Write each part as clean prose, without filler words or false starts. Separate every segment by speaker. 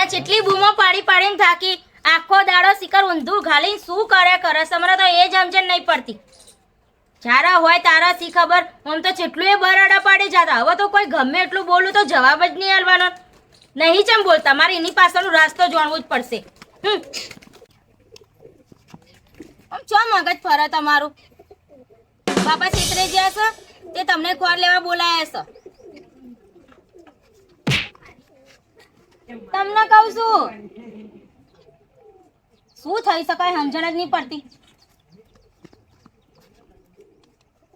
Speaker 1: અને જેટલી બૂમો પાડી પાડીને થાકી આખો દાડો શિખર ઊંધું ઘાલીને શું કરે સમરે તો એ સમજણ નહીં પડતી. જારા હોય તારા શી ખબર. આમ તો જેટલું એ બરાડા પાડી જતા. હવે તો કોઈ ગમે એટલું બોલું તો જવાબ જ નહીં આલવાનો. નહીં ચમ બોલતા. મારે એની પાછળનો રાસ્તો જાણવું જ પડશે. આમ ચો મગજ ફરે તમારું. બાપા છેતરે ગયા છે તે તમને ખોર લેવા બોલાયા છે. તમને કહું છું શું થઈ શકાય સમજણ જ નહીં પડતી.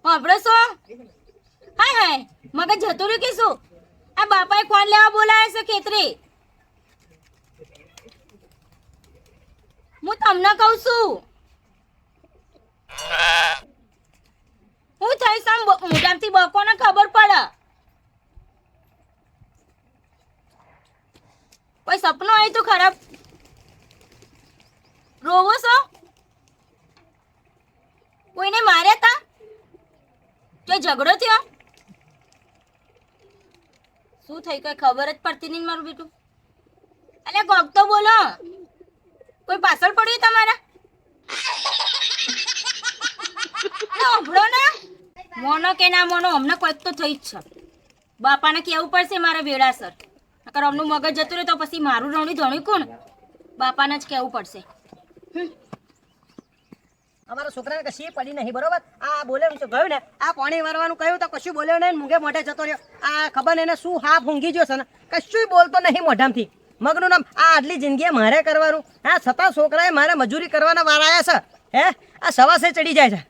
Speaker 1: આપણે શું હાય હાય મગજ જતું રહ્યું કે શું? આ બાપાએ ખોર લેવા બોલાયા છે ખેતરે. હું તમને કહું છું હું થઈ સમ મોઢામાંથી બકોને ખબર પડે. કોઈ સપનું આવ્યું તો ખરાબ રોવો છો? કોઈને માર્યા તા? કોઈ ઝઘડો થયો? શું થઈ કઈ ખબર જ પડતી નહીં મારું બેટું. અલ્યા કોક તો બોલો. કોઈ પાછળ પડ્યું તમારા? સાંભળો ને મોનો કે ના મોનો અમને કોઈક તો થઈ જ છે. બાપાને કેવું પડશે મારે વેળાસર. અગર અમનું મગજ જતું રહે તો પછી મારું રણું ધણું કોણ? બાપાને જ કેવું પડશે.
Speaker 2: અમારા છોકરાને કશી પડી નહીં બરોબર. આ બોલે ગયું ને આ પાણી વારવાનું કહ્યું તો કશું બોલ્યો નહીં. મૂંગે મોઢે જતો રહ્યો. આ ખબર એને શું હા ભૂંગી ગયો છે ને કશું બોલતો નહીં મોઢામાંથી. મગનું નામ આ આટલી જિંદગી મારે કરવાનું. હા છતાં છોકરાએ મારે મજૂરી કરવાના વાર આવ્યા છે. હે આ સવાસે ચડી જાય છે.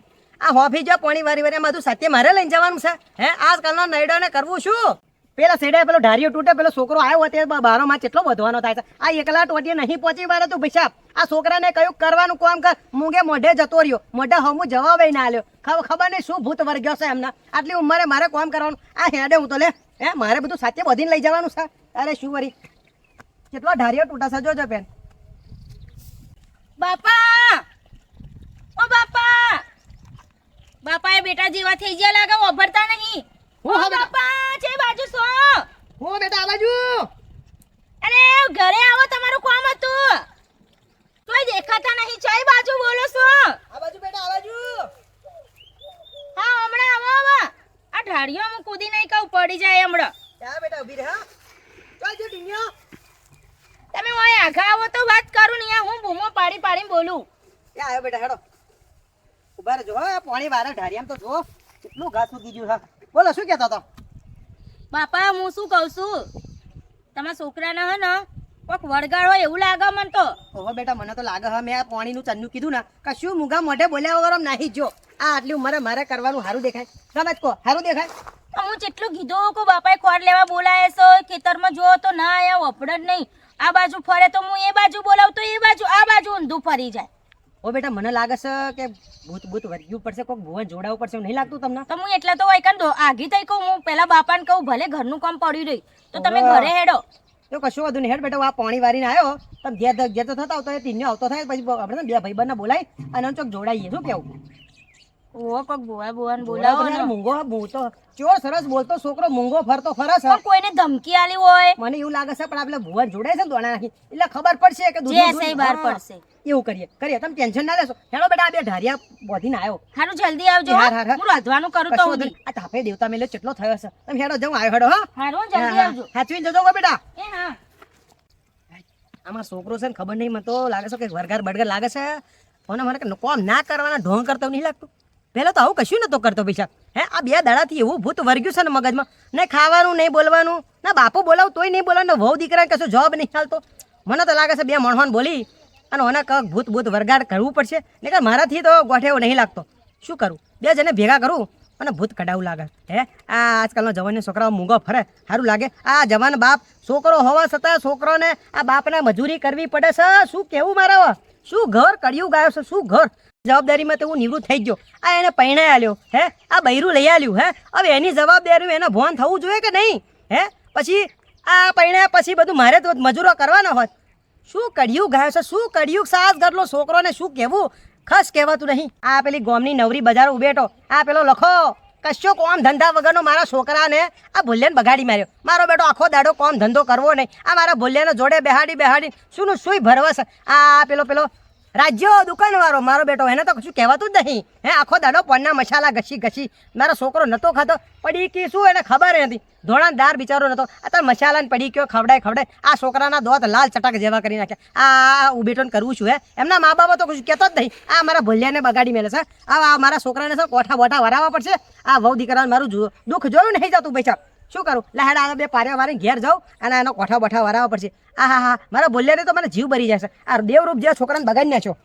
Speaker 2: આ હોફી જો પાણી વારી વારી બધું સાથે મારે લઈને જવાનું છે. હે આજકાલનો નૈડોને કરવું શું? પેલા સેડે પેલો ઢારિયો તૂટે પેલો છોકરો આવ્યો ત્યારે બારો માં કેટલો વધવાનો થાય છે. આ એકલા ટોટીએ નહીં પહોંચી વાળે તું પૈસા આ છોકરાને કયું કરવાનું કામ કર. મૂંગે મોઢે જતો રહ્યો. મોઢે હમું જવાબ ના આલ્યો. ખબર નહીં શું ભૂત વર્ગ્યો છે એમના. આટલી ઉંમરે મારે કામ કરવાનું. આ હેડે હું તો લે હે મારે બધું સાથે બધીને લઈ જવાનું છે. અરે શું વરી કેટલો ઢારિયો તૂટા છે જોજો બેન.
Speaker 1: બાપા ઓ બાપા બાપા એ બેટા જેવા થઈ ગયા લાગે ઓભરતા નહીં. ઓ બાપા છે બાજુ સો
Speaker 2: હું બેટા આ બાજુ.
Speaker 1: અરે ઘરે આવો તમારું કામ હતું. કોઈ દેખાતા નહીં. છે બાજુ બોલો છો?
Speaker 2: આ બાજુ બેટા આ બાજુ.
Speaker 1: હા હમણાં આવો આવો. આ ઢાળિયો હું કૂદી નહીં કહું પડી જાય હમણાં.
Speaker 2: ક્યાં બેટા ઊભી રહે. હા ચાલ જો ટીન્યો
Speaker 1: તમે ઓય આઘા આવો તો વાત કરું ને હું બૂમો પાડી પાડીને બોલું.
Speaker 2: એ આયો બેટા હેડો ઉભા રહેજો. હા પાણી વારે ઢારિયામ તો જો કેટલું ઘાસ ઉગી ગયું. હા બોલો શું કહેતો હતો?
Speaker 1: બાપા હું શું કહું છું તમારા છોકરાને હે ને કોક વળગાડ હોય એવું લાગે મને તો.
Speaker 2: ઓહો બેટા મને તો લાગે હા મેં આ પાણીનું ચન્નું કીધું ને કશું મૂંગા મોઢે બોલ્યા વગર નાહી જો. આ આટલી ઉંમરે મારે કરવાનું સારું દેખાય. રમત કહો સારું દેખાય.
Speaker 1: હું જેટલું કીધું કે બાપાએ ખોર લેવા બોલાય છે ખેતરમાં જો તો ના આયા વફડ જ નહીં. આ બાજુ ફરે તો હું એ બાજુ બોલાવ તો એ બાજુ આ બાજુ ઊંધું ફરી જાય.
Speaker 2: ઓ બેટા મને લાગે છે કે ભૂત વર્ગ્યું પડશે. કોઈક ભુવન જોડાવવું પડશે નહીં લાગતું તમને?
Speaker 1: તો હું એટલે તો વૈકન આઘી થઈ કહું. હું પેલા બાપાને કહું ભલે ઘરનું કામ પડ્યું રહી તો તમે ઘરે હેડો.
Speaker 2: તો કશું વધુ નહીં હેડ બેટા. આ પાણી વારીને આવ્યો તમે ઘેર તો થતા આવતો એ તીનનો આવતો થાય પછી આપણે બે ભાઈબંધને બોલાય અને ચોક જોડાઈએ. શું કેવું?
Speaker 1: ઓ કોક બોવાને બોલાવો ને.
Speaker 2: મૂંગો ભૂતો ચો સરસ બોલતો છોકરો મૂંગો ફરતો ફરસ.
Speaker 1: પણ કોઈને ધમકી આલી હોય
Speaker 2: મને એવું લાગે છે પણ આપણે ભુવન જોડાય છે ને દોણા નાખી એટલે ખબર પડશે કે
Speaker 1: જે સહી બહાર પડશે.
Speaker 2: એવું કરીએ તમે ટેન્શન ના લેશો. હેડો બેટા આ બે ઢારિયા બોધીને આવ્યો.
Speaker 1: હારું જલ્દી આવજો. હું રાધવાનું કરું તો સુધી.
Speaker 2: આ તાપે દેવતા મેલે કેટલો થયો છે. તમે હેડો જાઉં આવ્યો હેડો. હા
Speaker 1: હારું જલ્દી આવજો.
Speaker 2: હાચવીને જજો બેટા.
Speaker 1: એ હા
Speaker 2: આમાં છોકરો છે ને ખબર નહીં મને તો લાગે છે કે વરગાર બડગર લાગે છે. મને મને કોમ ના કરવાના ઢોંગ કરતો નહીં લાગતું. પહેલા તો આવું કશું નતો કરતો પૈસા. હે આ બે દાડાથી એવું ભૂત વર્ગ્યું છે ને મગજમાં. નહીં ખાવાનું નહીં બોલવાનું ના બાપુ બોલાવું તોય નહીં બોલવાનું. વહુ દીકરાને કશું જવાબ નહીં ચાલતો. મને તો લાગે છે બે મણવાન બોલી અને ઓને કંઈક ભૂત વરગાડ કરવું પડશે. નહીં મારાથી તો ગોઠે એવું નહીં લાગતો. શું કરું? બે જણે ભેગા કરું અને ભૂત કઢાવું લાગે. હે આ આજકાલનો જવાનના છોકરાઓ મૂંગો ફરે સારું લાગે. આ જવાન બાપ છોકરો હોવા છતાં છોકરોને આ બાપને મજૂરી કરવી પડે છે. શું કેવું મારા શું ઘર કડિયું ગાયો છે. શું ઘર જવાબદારીમાં તો હું નિવૃત્ત થઈ ગયો. આ એને પૈણાઈ આલ્યો. હે આ બૈરું લઈ આલ્યું. હે હવે એની જવાબદારી એને ભોન થવું જોઈએ કે નહીં? હે પછી આ પૈણાયા પછી બધું મારે તો મજૂરો કરવાના હોત. શું કડિયું ગાયો છે. શું કડિયું સાસ ગરલો છોકરોને શું કહેવું ખાસ કહેવાતું નહીં. આ પેલી ગોમની નવરી બજાર ઉભેટો આ પેલો લખો કશો કોમ ધંધા વગરનો મારા છોકરાને આ ભૂલ્યાને બગાડી માર્યો. મારો બેટો આખો દાડો કોમ ધંધો કરવો નહીં. આ મારા ભૂલ્યાને જોડે બેહાડી શું સુઈ ભરવસ. આ પેલો રાજ્યો દુકાનવાળો મારો બેટો એને તો કશું કહેવાતું જ નહીં. હે આખો દાડો પોનના મસાલા ઘસી મારો છોકરો નતો ખાતો. પડી કી શું એને ખબર નથી. ધોળાદાર બિચારો નતો. અત્યારે મસાલાને પડી ગયો ખવડાય. આ છોકરાના દોત લાલ ચટાક જેવા કરી નાખ્યા. આ ઉભેટોને કરવું છું. એમના મા બાપ તો કશું કહેતો જ નહીં. આ મારા ભૂલ્યાને બગાડી મેલે છે. આ મારા છોકરાને છે કોઠા બોઠા વરાવવા પડશે. આ વહુ દીકરાને મારું દુઃખ જોયું નહીં જતું પૈસા. શું કરું લહેડા આ બે પાર્યા વાળીને ઘેર જાઉં અને એનો કોઠા બોઠા વરાવવા પડશે. હા મારા ભૂલ્યાને તો મને જીવ ભરી જશે. આ દેવરૂપ જે છોકરાને બગાડી નાખ્યો.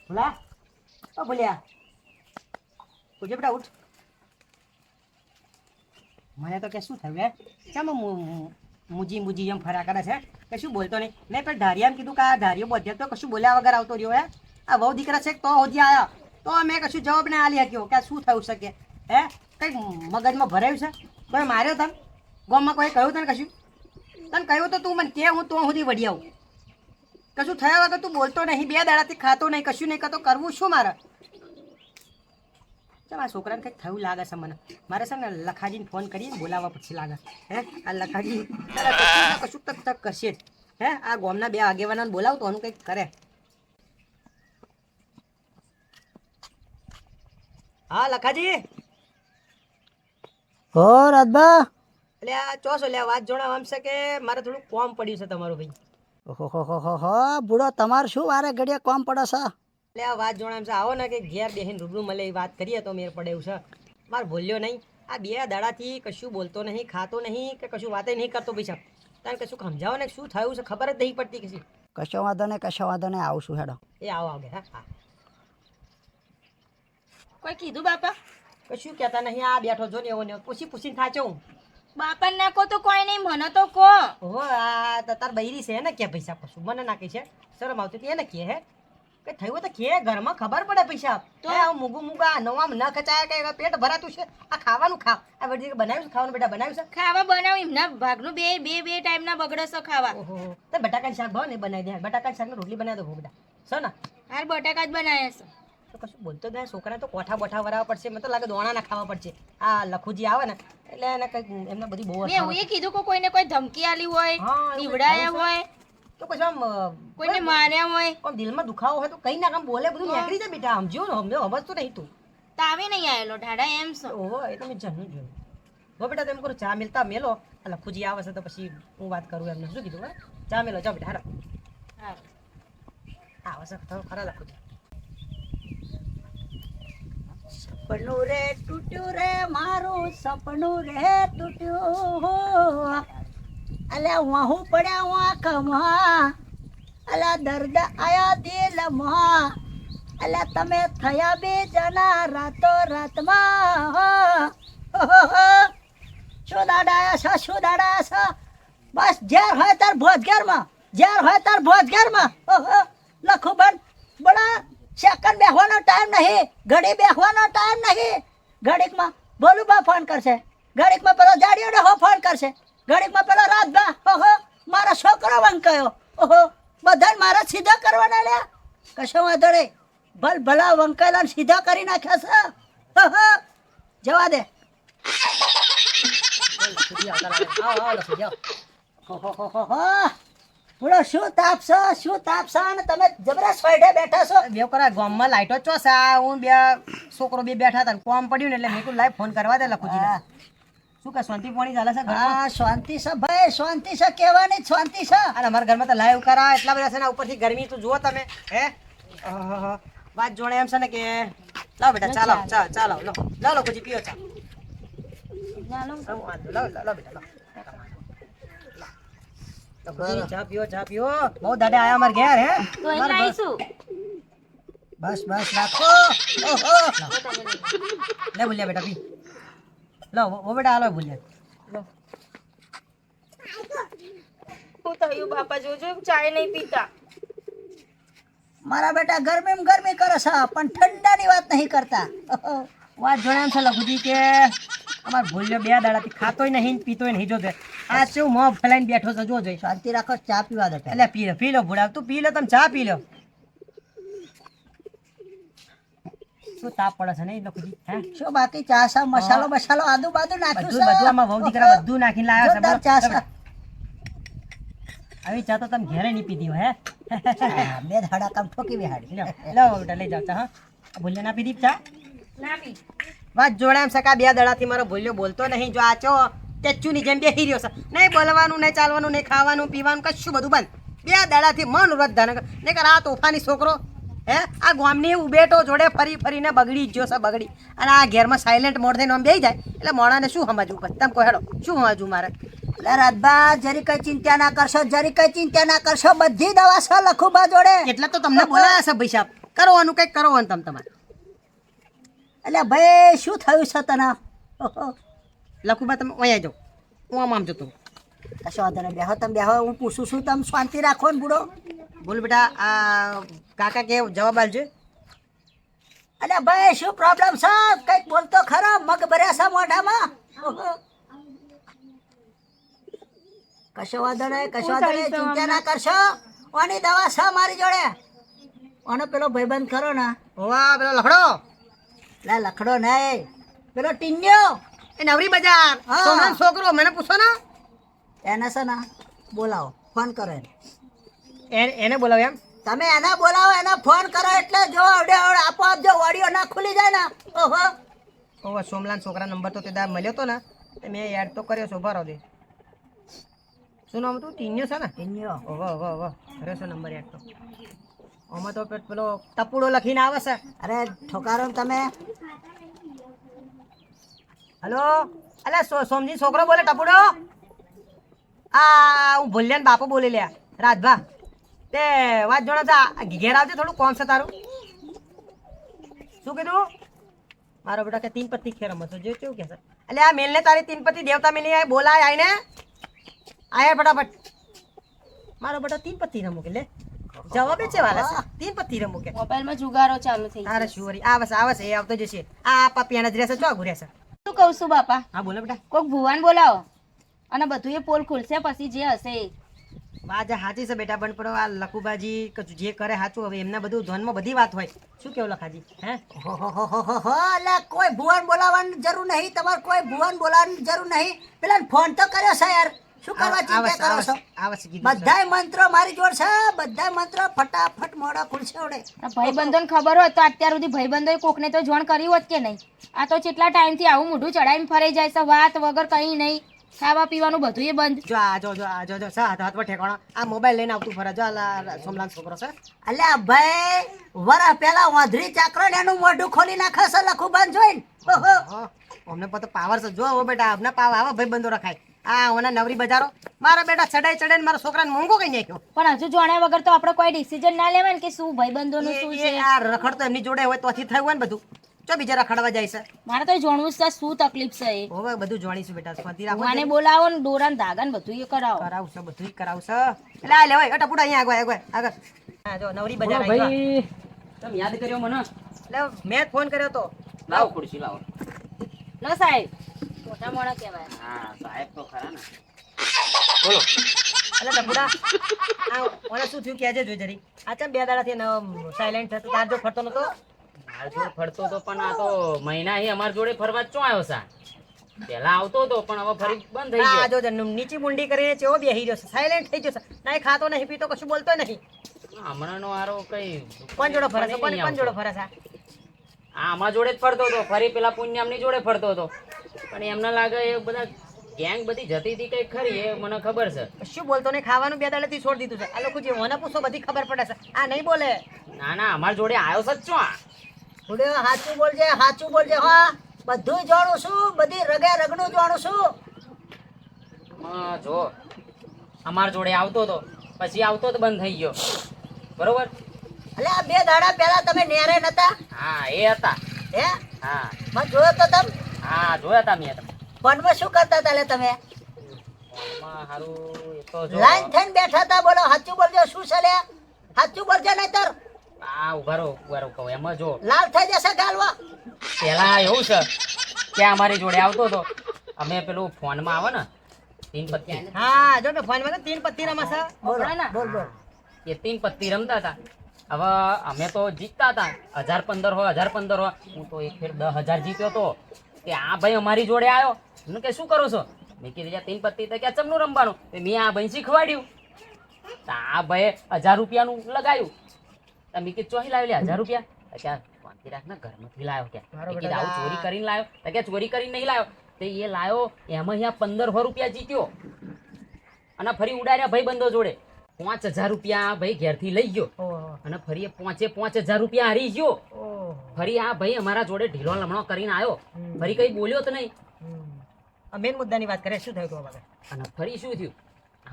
Speaker 2: ભૂલા ઓ ભૂલ્યા પૂછે બેટા ઉઠ. મને તો કે શું થયું હે કેમ મુજી એમ ફરા કરે છે કે શું બોલતો નહીં. મેં પેલા ધારિયાને કીધું કે આ ધારિયો બધે તો કશું બોલ્યા વગર આવતો રહ્યો. હે આ વહુ દીકરા છે તો હોજી આવ્યા તો મેં કશું જવાબ ના આલી શક્યો કે શું થયું શકે. હે કંઈક મગજમાં ભરાયું છે. કોઈ માર્યો તને ગામમાં કોઈ કહ્યું તને કશું? તને કહ્યું તો તું મને કે હું તો સુધી વળી આવું. કશું થયા વગર તું બોલતો નહીં. 2 દાડાથી ખાતો નહીં કશું નહીં કરતો. કરવું શું મારે? ચાલ આ છોકરાને કંઈક થયું લાગે છે મને. મારે છે ને લખાજીને ફોન કરીને બોલાવવા પછી લાગે. હે આ લખાજી કશું તક કરશે જ. હે આ ગામના 2 આગેવાનોને બોલાવ તો આનું કંઈક કરે. હા લખાજી.
Speaker 3: હો રાજબા.
Speaker 2: એટલે આ ચોસો લે વાત જોડાવ આમ છે કે મારે થોડું કોમ પડ્યું છે તમારું ભાઈ.
Speaker 3: ઓહો બુડો તમારે શું વારે ઘડીએ કોમ પડે છે?
Speaker 2: એટલે આ વાત જોડામ છે. આવો ને કે ઘેર બેહીને રૂબરૂ મળે એ વાત કરીએ તો મેર પડે એવું છે. મારે ભૂલ્યો નહીં. આ 2 દાડાથી કશું બોલતો નહીં ખાતો નહીં કે કશું વાતે નહીં કરતો ભાઈ સાહેબ. તારે કશું સમજાવો ને શું થયું છે ખબર જ નહીં પડતી કશી.
Speaker 3: કશો વાંધો નહીં આવું છું હેડો.
Speaker 2: એ આવો હા.
Speaker 1: કોઈ કીધું બાપા?
Speaker 2: કશું કહેતા નહીં. આ બેઠો જો ને એવો ને પૂછીને થાચો હું.
Speaker 1: બાપાને ના કહો તો કોઈ નહીં, મને તો કહો.
Speaker 2: ઓહો આ તાર બૈરી છે ને કે પૈસા કશું મને નાખી છે શરમ આવતી હતી એને કે હે કે થયું તો કે ઘરમાં ખબર પડે પૈસા તો મુગા નવામ ન ખચાય કે પેટ ભરાતું છે. આ ખાવાનું ખા આ બધી બનાવ્યું છે ખાવાનું બેટા બનાવ્યું છે.
Speaker 1: ખાવા બનાવ એમના ભાગનું બે ટાઈમના બગડે છે ખાવા.
Speaker 2: ઓહો તો બટાકાનું શાક ભાવ ને બનાવી દે. બટાકાનું શાકની રોટલી બનાવી દો બેટા છે ને.
Speaker 1: હાલ બટાકા જ બનાવ્યા છે.
Speaker 2: તો કશું બોલતો જ નહીં. છોકરાને તો કોઠા બોઠા વરાવવા પડશે. મને તો લાગે દોણા ના ખાવા પડશે. આ લખુજી આવે ને એટલે એને કંઈક એમને બધી બહુ
Speaker 1: મેં એવું કીધું કે કોઈને કોઈ ધમકી આલી હોય, નીવડાયા હોય,
Speaker 2: તો પછી આમ
Speaker 1: કોઈને માર્યા હોય,
Speaker 2: આમ દિલમાં દુખાવો હોય તો કઈ ના કામ બોલે બધું નીકળી જાય બેટા. સમજ્યો ને અમને સમજતું નહીં તું.
Speaker 1: તાવે નહીં આવેલો ઢાડા એમ છે.
Speaker 2: ઓહો એ તો મેં જન્મ જોયું. હો બેટા તેમ કરું ચા મિલતા મેલો. આ લખુજી આવે છે તો પછી હું વાત કરું એમને. શું કીધું હે ચા મેલો જાઓ બેટા.
Speaker 1: હા
Speaker 2: આવે છે તો ખરા લખુજી.
Speaker 3: સપનું રે તૂટ્યું રે મારું સપનું રે તૂટ્યું. અલ્યા વાહું પડ્યા વાંખમાં. અલ્યા દર્દ આયા દિલમાં. અલ્યા તમે થયા 2 જણા રાતો રાતમાં. શું દાડા છે? બસ જ્યાર હોય તાર ભોજગરમાં. લખુબન બડા સેકન્ડ બેસવાનો ટાઈમ નહીં, ઘડી બેસવાનો ટાઈમ નહીં. ઘડીકમાં બોલુબા ફોન કરશે, ઘડીકમાં પેલો જાડિયો ડહો ફોન કરશે, ઘડીકમાં પેલો રાજબા. ઓહો મારો છોકરો વંકાયો. ઓહો બધાને મારા સીધા કરવાના લ્યા. કશો વાંધો નહીં. ભલા વંકાયેલા સીધા કરી નાખ્યા છે. ઓહો જવા દે. બોલો શું તાપશો અને તમે જબરા સોયડે બેઠા છો.
Speaker 2: બે કરા ગામમાં લાઈટો ચોસા હું બે છોકરો બે બેઠા હતા કોમ પડ્યું ને એટલે મેં કીધું લાઈવ ફોન કરવા દે લખુજી. શું કે શાંતિ પાણી ચાલે છે?
Speaker 3: હા શાંતિ છે ભાઈ, શાંતિ છે કહેવાની શાંતિ છે.
Speaker 2: અને અમારા ઘરમાં તો લાઈવ કરા એટલા બધા છે ને ઉપરથી ગરમી તું જુઓ તમે. હે વાત જોડે એમ છે ને કે લાવ બેટા ચાલો લો લખુજી પીઓ ચા. લાવ બેટા ચા પીઓ. બહુ દાદા આયા અમારે ઘેર. હે
Speaker 1: તો અહીં આવીશું.
Speaker 3: બસ રાખો.
Speaker 2: લે બોલ્યા બેટા પી લો ઓ બેટા હાલો બોલ્યા.
Speaker 1: શું થયું બાપા? જોજો ચાય નહીં પીતા.
Speaker 3: મારા બેટા ગરમી કરે છે પણ ઠંડાની વાત નહીં કરતા.
Speaker 2: વાત જોડે એમ છે લખુજી કે અમારે ભૂલ્યો 2 દાડાથી ખાતોય નહીં પીતોય નહીં. જોજે આ શું મોં ફેલાઈને બેઠો છે જોજે.
Speaker 3: શાંતિ રાખો, ચા પીવા દે.
Speaker 2: એટલે પી લો ભૂડા તું પી લો. તમે ચા પી લો. શું તાપ પડે છે નહીં લખુજી હે
Speaker 3: શું બાકી ચા સા મસાલો બસાલો આદુ બાદુ નાખ્યું
Speaker 2: બધું બધું આમાં વહુ દીકરા બધું નાખીને લાવ્યા છે
Speaker 3: જોરદાર
Speaker 2: બોલો.
Speaker 3: ચા સા
Speaker 2: આવી ચા તો તમે ઘેરે નહીં પીધી હોય હે
Speaker 3: બે ધાડા કામ ઠોકી બેહાડી
Speaker 2: લો લો બેટા લઈ જાવ ચા હા ભૂલ્યા ના પીધી ચા
Speaker 1: ના પી
Speaker 2: વાત જોડે એમ સકા બે દડાથી મારો ભૂલ્યો બોલતો નહીં જો આચો ટેચ્યુની જેમ બેહી રહ્યો છે નહીં બોલવાનું નહીં ચાલવાનું નહીં ખાવાનું પીવાનું કશું બધું બંધ બે દડાથી મન વ્રત ધારણ નહીં કર આ તોફાની છોકરો હે આ ગામની ઉભેટો જોડે ફરી ફરીને બગડી જ ગયો છે બગડી અને આ ઘેરમાં સાયલેન્ટ મોડ થઈને આમ બેહી જાય એટલે મોણાને શું સમજવું પછી તમે કહો હેડો શું સમજવું મારે
Speaker 3: એટલે રાજભા જરી કઈ ચિંતા ના કરશો જરી કઈ ચિંતા ના કરશો બધી દવા છે લખુબા જોડે
Speaker 2: એટલે તો તમને બોલાયા છે ભાઈ સાહેબ કરવાનું કંઈક કરવાનું તમે તમારે
Speaker 3: એટલે ભાઈ શું થયું છે તને ઓહો,
Speaker 2: લખુબા તમે અહીંયા જાઓ હું આમ જતો
Speaker 3: કશો વાંધો નહીં બેહો તમે બેહો હું પૂછું છું તમે શાંતિ રાખો ને બુડો
Speaker 2: બોલ બેટા આ કાકા કે જવાબ આલજો
Speaker 3: એટલે ભાઈ શું પ્રોબ્લેમ છે કઈક બોલતો ખરો મગ ભર્યા છે મોઢામાં ઓહો. કશો વાંધો નહીં કશો વાંધો નહીં ચિંતા ના કરશો ઓની દવા છે મારી જોડે ઓનો પેલો ભાઈબંધ ખરો ને
Speaker 2: વાહ પેલો લખડો
Speaker 3: લે લખડો નહીં પેલો ટીન્યો
Speaker 2: એ નવરી બજાર
Speaker 3: હા.
Speaker 2: સોનાનો છોકરો મને પૂછો ને
Speaker 3: એને છે ને બોલાવો ફોન કરો એને
Speaker 2: એને બોલાવ એમ
Speaker 3: તમે એને બોલાવો એને ફોન કરો એટલે જો આવડે આવડે આપો આપજો ઓડિયો ના ખુલી જાય ને ઓહો
Speaker 2: ઓહો સોમલાન છોકરા નંબર તો તે દા મળ્યો તો ને તે મેં યાદ તો કર્યો છો ભરો દે શું નામ હતું ટીન્યો છે ને
Speaker 3: ટીન્યો
Speaker 2: ઓહો ઓહો ઓહો કર્યો છો નંબર યાદ તો આમાં તો પેલો ટપુડો લખીને આવે છે
Speaker 3: અરે ઠોકારો ને તમે
Speaker 2: હલો અલે સોમજી છોકરો બોલે ટપુડો આ હું ભૂલ્યાન બાપુ બોલી લ્યા રાજભા તે વાત જોડે ઘેર આવજે થોડું કોમ છે તારું શું કીધું મારો બેટા કે તીન પત્તી ખેર રમતો જો કેવું કે છે એટલે આ મેલને તારી તીન પત્તી દેવતા મેલી આય બોલાય આઈને આયા ફટાફટ મારો બેટા તીન પત્તી રમું કે લે જવાબ છે વાલા છે તીન પત્તી રમું કે
Speaker 1: મોબાઈલમાં જુગારો ચાલુ થઈ ગયો
Speaker 2: અરે શુવરી આવે છે એ આવતો જશે આ પપિયાના જ રહેશે ચો ઘુરે છે
Speaker 1: શું કહું છું બાપા
Speaker 2: હા બોલો બેટા
Speaker 1: કોક ભુવાન બોલાવો અને બધું એ પોલ ખુલશે પછી જે હશે એ.
Speaker 2: વાત સાચી છે બેટા પણ આ લખુબાજી જે કરે સાચું હવે એમના બધું ધ્યાનમાં બધી વાત હોય શું કેવું લખાજી હે
Speaker 3: હો એટલે કોઈ ભુવન બોલાવવાની જરૂર નહીં તમારે કોઈ ભુવન બોલાવવાની જરૂર નહીં પેલા ફોન તો કર્યો છે યાર શું કરવા ચિંતા કરો છો બધાય મંત્રો મારી જોડ છે બધાય મંત્રો ફટાફટ મોડા ખુલશે ઓડે
Speaker 1: આ ભાઈબંધોને ખબર હોત તો અત્યાર સુધી ભાઈબંધોએ કોકને તો જોણ કરી હોત કે નહીં આ તો કેટલા ટાઈમથી આવું મોઢું ચડાવીને ફરી જાય છે વાત વગર કંઈ નહીં ખાવા પીવાનું બધું એ બંધ
Speaker 2: જો આ જો હાથ પર ઠેકાણો આ મોબાઈલ લઈને આવતું ફરે જો આ સોમલાલ છોકરો છે
Speaker 3: અલ્યા ભાઈ વરા પેલા વાંધરી ચાકરો ને એનું મોઢું ખોલી નાખે છે લખુબાન જોઈને ઓહો
Speaker 2: હા અમને પતો પાવર છે જો હો બેટા અમને પાવ આવા ભાઈ બંધો રખાય આ ઓના નવરી બજારો મારા બેટા ચડાઈને મારા છોકરાને મોંઘો કઈ નાખ્યો
Speaker 1: પણ હજુ જાણ્યા વગર તો આપણે કોઈ ડિસિઝન ના લેવાય ને કે શું ભાઈબંધોનું શું છે
Speaker 2: આ રખડ તો એમની જોડે હોય તોથી થયું હોય ને બધું ચો બીજા રખડવા જાય છે
Speaker 1: મારે તો જાણવું છે શું તકલીફ છે એ
Speaker 2: હવે બધું જોણીશું બેટા શાંતિ રાખો
Speaker 1: ભુવાને બોલાવો ને દોરા ધાગા ને બધું એ કરાવો
Speaker 2: કરાવશે બધું કરાવશે એટલે આ લેવાય ટપુડા અહીંયા આગળ હા જો નવરી બજાર આવી
Speaker 4: ભાઈ તમે યાદ કર્યો મને
Speaker 2: એટલે મેં ફોન કર્યો તો
Speaker 4: લાવો ખુરશી લાવો
Speaker 1: ન સાહેબ મોટા મોડા કહેવાય
Speaker 4: હા સાહેબ તો ખરા ને
Speaker 2: એટલે ટપુડા આ ઓને શું થયું કહેજે જોઈ જરી આ ચમ બે દાડાથી સાયલેન્ટ થતો તાર જો ફરતો નતો
Speaker 4: માર જોડે ફરતો હતો પણ આ તો મહિના હી અમાર જોડે ફરવા ચો આવ્યો સા પહેલા આવતો હતો પણ હવે ફરી બંધ થઈ
Speaker 2: આ
Speaker 4: ગયો
Speaker 2: જો નીચી મુંડી કરીને ચેવો બેહી રહ્યો છે સાયલેન્ટ થઈ ગયો છે નહીં ખાતો નહીં પીતો કશું બોલતો નહીં
Speaker 4: હમણાંનો આરો કઈ
Speaker 2: કોણ જોડો ફરે છે કોણ જોડો ફરે છે
Speaker 4: આ અમાર જોડે જ ફરતો હતો ફરી પેલા પુણ્યામની જોડે ફરતો હતો પણ એમને લાગે એ બધા ગેંગ બધી જતી હતી કઈ ખરી એ મને ખબર છે
Speaker 2: શું બોલતો નહીં ખાવાનું બે દાડાથી છોડી દીધું છે આ લોકો જે મને પૂછો બધી ખબર પડે છે આ નહીં બોલે
Speaker 4: ના અમાર જોડે આવ્યો છે જ ચો આ
Speaker 3: થોડે સાચું બોલજે હા બધું જાણું છું બધી રગે રગનું જાણું છું
Speaker 4: જો અમાર જોડે આવતો હતો પછી આવતો તો બંધ થઈ ગયો બરોબર
Speaker 3: એટલે આ બે દાડા પહેલા તમે નેરે નતા
Speaker 4: હા એ હતા
Speaker 3: હે
Speaker 4: હા
Speaker 3: મને જોયો તો તમે
Speaker 4: હા જોયા તા મેં તમે
Speaker 3: ફોનમાં શું કરતા હતા લે તમે
Speaker 4: ફોનમાં હારું એ તો જો
Speaker 3: લાઈન થઈને બેઠા હતા બોલો સાચું બોલજો શું છે લે સાચું બોલજો નહીતર
Speaker 4: આ ઉભા રહો કહું એમાં જો
Speaker 3: લાલ થઈ જશે ગાલવા
Speaker 4: પેલા એવું છે કે અમારી જોડે આવતો હતો અમે પેલું ફોનમાં આવે ને તીન પત્તી
Speaker 2: હા જો મેં ફોનમાં તીન પત્તી રમાશે
Speaker 3: બોલ
Speaker 1: બોલો ને.
Speaker 3: બોલ બોલ
Speaker 4: એ તીન પત્તી રમતા હતા હવે અમે તો જીતતા હતા 1015 હોય 1015 હોય, હું તો એક ફેર 10,000 જીત્યો તો. કે આ ભાઈ અમારી જોડે આવ્યો, મને કે શું કરો છો? મેં કીધું યાર 3 પત્તી તો ક્યાં ચમનું રમવાનું. તો મેં આ ભાઈ શીખવાડ્યું. તો આ ભાઈ 1000 રૂપિયાનું લગાવ્યું. તો મેં કીધું ચોહી લાવ્યો 1000 રૂપિયા? તો ક્યાં શાંતિ રાખને, ઘરમાંથી લાવ્યો ક્યાં? મેં કીધું આવું ચોરી કરીને લાવ્યો? તો ક્યાં ચોરી કરીને નહીં લાવ્યો. તો એ લાવ્યો એમાં અહીંયા 1500 રૂપિયા જીત્યો અને ફરી ઉડાડ્યા ભાઈ બંધો જોડે. 5000 રૂપિયા ભાઈ ઘેરથી લઈ ગયો અને ફરી 5000 રૂપિયા હારી ગયો. ફરી આ ભાઈ અમારા જોડે ઢીલો લમણો કરીને આવ્યો, ફરી કઈ બોલ્યો તો નહીં.
Speaker 2: મેન મુદ્દાની વાત કરે, શું થયું તું હવે?
Speaker 4: અને ફરી શું થયું?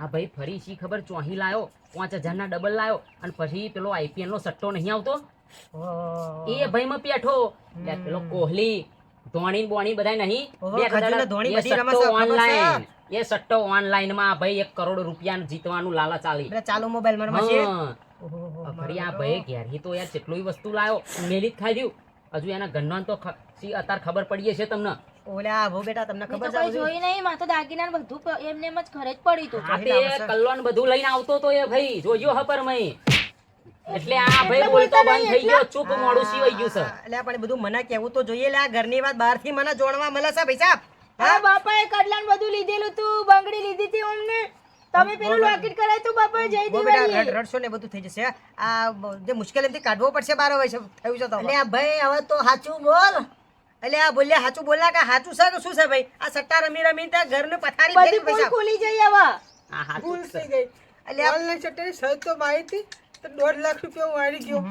Speaker 4: આ ભાઈ ફરી શી ખબર ચોહી લાયો, 5000 ના ડબલ લાયો અને પછી પેલો IPL નો સટ્ટો નહીં આવતો એ ભાઈ માં પેઠો. પેલો કોહલી ધોણી બોણી બધા નહીં ઓનલાઈન, એ સટ્ટો ઓનલાઈન માં ભાઈ 1 કરોડ રૂપિયા જીતવાનું લાલચ આલી.
Speaker 2: ચાલુ મોબાઈલ માં
Speaker 4: ફરી આ ભાઈ ઘેરથી તો યાર કેટલું વસ્તુ લાયો, મેલી જ ખાઈ દઉં. હજુ એના ઘરનો તો અત્યારે ખબર પડી છે તમને.
Speaker 2: ઓલા ભો બેટા તમને
Speaker 1: મેં
Speaker 2: ખબર
Speaker 1: તો કોઈ
Speaker 2: છે
Speaker 1: જોઈ નહીં, માં તો દાગીના ને બધું એમને એમ જ ઘરે જ પડ્યું હતું.
Speaker 4: આ તે કલ્લોન બધું લઈને આવતો તો એ ભાઈ જોજો હપર મય. એટલે આ ભાઈ બોલતો બંધ થઈ ગયો, ચૂપ મોડું સીવાઈ ગયું છે.
Speaker 2: એટલે પણ બધું મને કેવું તો જોઈએ. લે આ ઘરની વાત બહાર થી મને જોણવા મળે છે ભાઈ સાહેબ.
Speaker 1: હા બાપાએ કડલાન બધું લીધેલું તું, બંગડી લીધી હતી અમને. તમે પેલું લોકેટ કરાય તો બાપાએ જઈ
Speaker 2: બહુ બેટા
Speaker 1: દીવાળી.
Speaker 2: રડશો ને બધું થઈ જશે. આ જે મુશ્કેલીથી કાઢવો પડશે બાર હોય છે થયું છે તો.
Speaker 3: એટલે ભાઈ હવે તો સાચું બોલ.
Speaker 2: એટલે આ બોલ્યા સાચું બોલ્યા કે સાચું છે કે શું છે ભાઈ? આ સટ્ટા રમી રમી ત્યાં ઘરનું પથારી
Speaker 1: બધી
Speaker 2: ફેરી
Speaker 1: પુલ
Speaker 2: પૈસા.
Speaker 1: ખુલી જઈ હવે.
Speaker 4: આ હાચું જ છે.
Speaker 2: એટલે આ
Speaker 5: ઓનલાઈન સટ્ટાની સહજ તો મારી હતી તો 1.5 લાખ રૂપિયા હું હારી ગયો.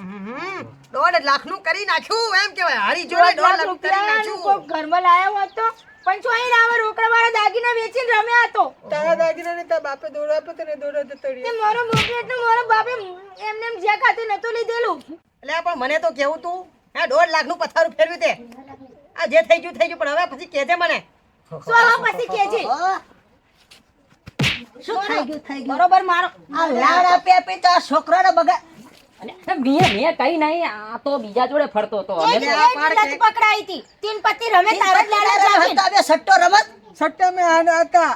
Speaker 2: 1.5 લાખનું કરી નાખ્યું એમ કેવાય. હારી જોડે 1.5 લાખ કરી
Speaker 1: રૂપિયાનું કોક
Speaker 2: નાખ્યું.
Speaker 1: ઘરમાં લાયો હોત તો પણ ચોઈ લાવે રોકડા વાળા દાગીના વેચીને રમ્યા હતો.
Speaker 5: તારા દાગીના ને તારા બાપે દોડો આપ્યો તને દોડો જતો
Speaker 1: તે
Speaker 5: રહ્યો.
Speaker 1: મારો મોકલ્યો એટલે મારો બાપે એમને એમ જ્યાં ખાતે નતું લીધેલું.
Speaker 2: એટલે આ પણ મને તો કેવું તું હે 1.5 લાખનું પથારું ફેરવ્યું તે. આ જે થઈ ગયું પણ હવે પછી કહેજે મને.
Speaker 1: સો હવે પછી કેજે.
Speaker 3: શું થઈ ગયું થઈ ગયું?
Speaker 1: બરોબર મારો
Speaker 3: આ લાડ આપી આપી તો આ છોકરાને બગા
Speaker 4: અને મેં કઈ નહીં, આ તો બીજા જોડે ફરતો હતો.
Speaker 1: એ જ લત પકડાઈ હતી. તીન પત્તી રમે તાર જ લાડા જાગીને.
Speaker 3: હવે સટ્ટો રમત
Speaker 5: સટ્ટા મેં આના હતા.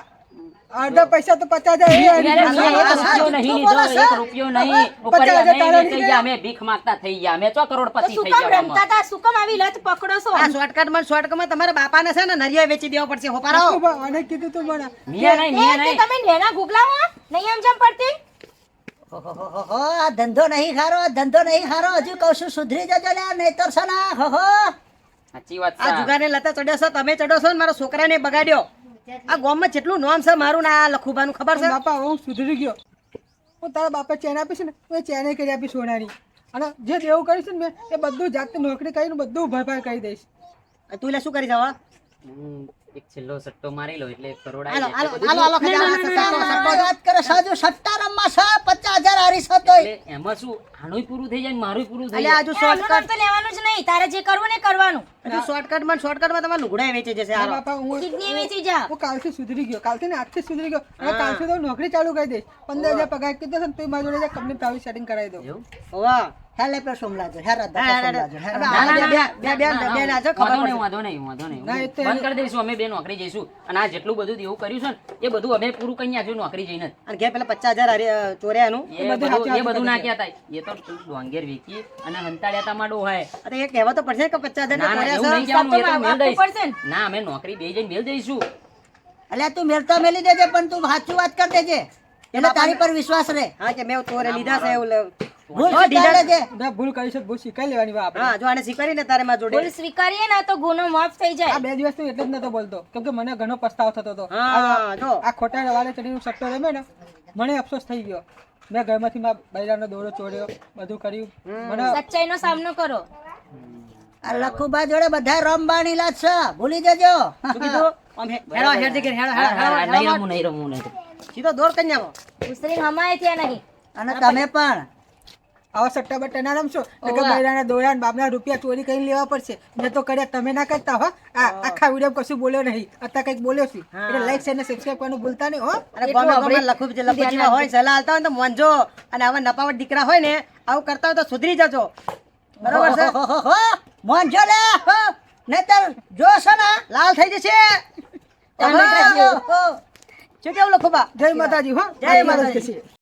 Speaker 5: અડધા પૈસા તો 50,000 એ હારી
Speaker 4: મેં
Speaker 5: ગયા.
Speaker 4: એક રૂપિયો નહીં લીધો, 1 રૂપિયો નહીં. ઉપર અમે થઈ ગયા, અમે ભીખ માંગતા થઈ ગયા, અમે ચો
Speaker 1: તો
Speaker 4: કરોડપતિ
Speaker 1: શું
Speaker 4: થઈ
Speaker 1: કામ
Speaker 4: ગયા.
Speaker 1: રમતા તા? શું કામ આવી લત પકડો છો?
Speaker 2: આ શોર્ટકટમાં તમારા બાપાને છે ને નરિયા વેચી દેવો પડશે. હોપારો
Speaker 5: આને કીધું તું મને
Speaker 4: મેં નહીં.
Speaker 1: તમે નેના ગુગલા હો? નહીં એમ જેમ પડતી?
Speaker 3: ઓહો આ ધંધો નહીં ખારો, આ ધંધો નહીં ખારો. હજુ કહું છું સુધરી જજો લે, નહીં તો છે ને હો.
Speaker 4: સાચી વાત
Speaker 2: આ
Speaker 4: છે.
Speaker 2: જુગારને લતા ચડ્યો છો તમે, ચડ્યો છો ને મારા છોકરાને બગાડ્યો. આ ગામમાં જેટલું નામ છે મારું ને આ લખુબાનું ખબર છે?
Speaker 5: બાપા હું સુધરી ગયો. હું તારા બાપા ચેન આપીશ ને હું એ ચેને કરી આપીશ સોનાની. અને જે દેવું કરીશ ને મેં એ બધું જાતે નોકરી કરીને બધું ભરપાઈ કરી દઈશ.
Speaker 2: તું એટલે શું કરી જાવ?
Speaker 4: હું એક છેલ્લો સટ્ટો મારી લો એટલે 1 કરોડ
Speaker 2: હાલો
Speaker 4: આવી
Speaker 2: હાલો
Speaker 4: જાય.
Speaker 2: હાલો હાલો
Speaker 3: સટ્ટાની વાત કરે સાજુ સટ્ટા રમવા છે 50,000 હારી છે તોય.
Speaker 4: એટલે એમાં શું આનુંય પૂરું થઈ જાય ને મારુંય પૂરું થઈ
Speaker 2: એટલે
Speaker 4: જાય.
Speaker 2: આજુ
Speaker 1: એમનું નામ તો લેવાનું જ નહીં. તારે જે કરવું ને એ કરવાનું.
Speaker 2: શોર્ટકટમાં તમારે લુગડા વેચી જશે. હાલો
Speaker 5: બાપા હું
Speaker 1: કિડની વેચી જા.
Speaker 5: હું કાલથી સુધરી ગયો. કાલથી ને આજથી સુધરી ગયો. અને કાલથી તો નોકરી ચાલુ કરી દઈશ. 15,000 પગાર કીધો છે ને તું મારી જોડે કંપની ચાલુ સેટિંગ કરાવી દઉં.
Speaker 4: એવું?
Speaker 2: વાહ
Speaker 3: હેલે પે સોમલાજો હેરા દા સોમલાજો હેરા.
Speaker 2: બે નાજો ખબર
Speaker 4: વાંધો
Speaker 2: પડશે.
Speaker 4: નહીં, વાંધો નહીં, વાંધો નહીં.
Speaker 5: ના, એ તો
Speaker 4: બંધ કરી દઈશું, અમે બે નોકરી જઈશું. અને આ જેટલું બધું દેવું કર્યું છે ને એ બધું અમે પૂરું કરી નાખ્યું નોકરી જઈને જ.
Speaker 2: અને ઘેર પેલા 50,000 ચોર્યાનું
Speaker 4: એ બધું ના કહેતા. એ તો ડોંગેર વેચી અને હંતાડ્યા તા માં ડોહાએ.
Speaker 2: અરે એ કહેવા તો પડશે કે 50,000
Speaker 4: ના, ના, એવું નહીં
Speaker 2: ચોર્યા
Speaker 4: કહેવાનું, એ તો મેલ
Speaker 1: આપવું
Speaker 4: દઈશ.
Speaker 1: પડશે ને.
Speaker 4: ના, અમે નોકરી બે જઈને મેલ દઈશું.
Speaker 3: અલ્યા તું મેલતો મેલી દેજે પણ તું સાચું વાત કરી દેજે. એટલે તારી પર વિશ્વાસ રહે.
Speaker 2: હા કે મેં ચોરે લીધા છે એવું
Speaker 3: ભૂલ સ્વીકાર લેજે.
Speaker 5: બધા ભૂલ કરી છે ભૂલ શીખાઈ લેવાની વાત આપણે.
Speaker 2: હા જો આને શીખવાડી ને તારે માં જોડે.
Speaker 1: ભૂલ સ્વીકારીએ ને તો ગુનો માફ થઈ જાય.
Speaker 5: આ 2 દિવસ તો એટલે જ નતો બોલતો કેમ કે મને ઘણો પસ્તાવો થતો હતો.
Speaker 2: હા જો
Speaker 5: આ ખોટા વાળે ચડીને સટ્ટો રમે ને મને અફસોસ થઈ ગયો. મેં ઘરમાંથી મારા બૈરાનો દોરો ચોર્યો બધું કર્યું. મને
Speaker 1: સચ્ચાઈનો સામનો કરો.
Speaker 3: આ લખુબા જોડે બધા રમબાણી લાજ છે, ભૂલી જજો.
Speaker 2: શું કીધું? આમ હેડો હેડ જગ્યાએ હેડો
Speaker 4: હા, હા,
Speaker 2: હેડો
Speaker 4: નહીં રમવું, નહીં રમવું, નહીં રમવું.
Speaker 2: સીધો દોર કરી આવો.
Speaker 1: ઉસરીને હમાય ત્યાં નહીં.
Speaker 3: અને તમે પણ
Speaker 5: આવા સટ્ટા બટ્ટા ના રમશો એટલે કે બૈરાના દોરા ને બાપના રૂપિયા ચોરી કરીને લેવા પડશે. મેં તો કર્યા, તમે ના કરતા હો. આ આખા વિડીયો કશું બોલ્યો નહીં, અત્યારે કંઈક બોલ્યો છું. એટલે લાઈક શેર ને સબસ્ક્રાઇબ કરવાનું ભૂલતા નહીં હો.
Speaker 2: અરે ગમે લખુ જેવા હોય સલાહ આલતા હોય ને તો મોંજો અને આવા નપાવટ દીકરા હોય ને આવું કરતા હોય તો સુધરી જજો. બરોબર છે?
Speaker 3: હો મોનજો લે હો. નહીતર જોશો ને
Speaker 2: લાલ થઈ જશે.
Speaker 3: હો.
Speaker 2: શું કેવું લખુબા?
Speaker 5: જય માતાજી હો.
Speaker 2: જય માતાજી.